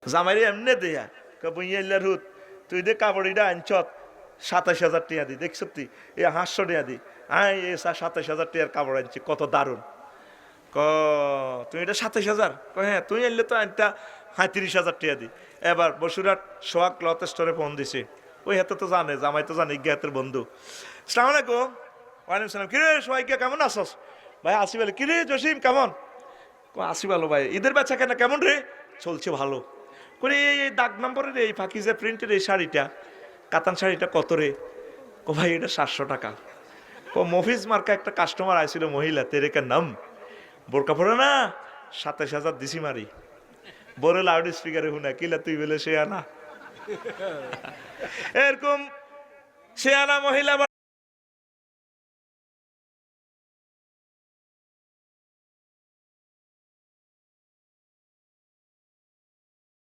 জামাইরে এমনি দেয়া বইয়ার হুত তুই দে কাপড়িটা আনছত ২৭,০০০ টাকা দি দেখছ তুই এ ৫০০ টাকা দি আয় এ ২৭,০০০ টাকার কাপড় আনছি কত দারুণ ক তুই এটা ২৭,০০০ হ্যাঁ তুই আনলে তো আনটা ৩৫,০০০ টাকা দি এবার বসুরহাট সোহাগ ক্লথ স্টোরে ফোন দিছে ওই হাতে তো জানে জামাই তো জানে ইজ্ঞা হাতের বন্ধু আসসালামু আলাইকুম ওয়ালাইকুম সালাম কিরে সোহাইকা কেমন আছস ভাই আসি বলে কিরে জসিম কেমন আসি ভালো ভাই ঈদের বেচা কেনা কেমন রে চলছে ভালো করে এই দাগ নম্বরের এই ফাঁকিজে প্রিন্টের এই শাড়িটা কাতান শাড়িটা কত রে ও ভাই এটা ৭০০ টাকা ও মফিজ মার্কা একটা কাস্টমার আইছিল মহিলা তেরেকার নাম বোরকা পরে না ২৭,০০০ দিছি মারি বড় লাউড স্পিকারে হুনা কিলা তুই বলে সে আনা এরকম সে আনা মহিলা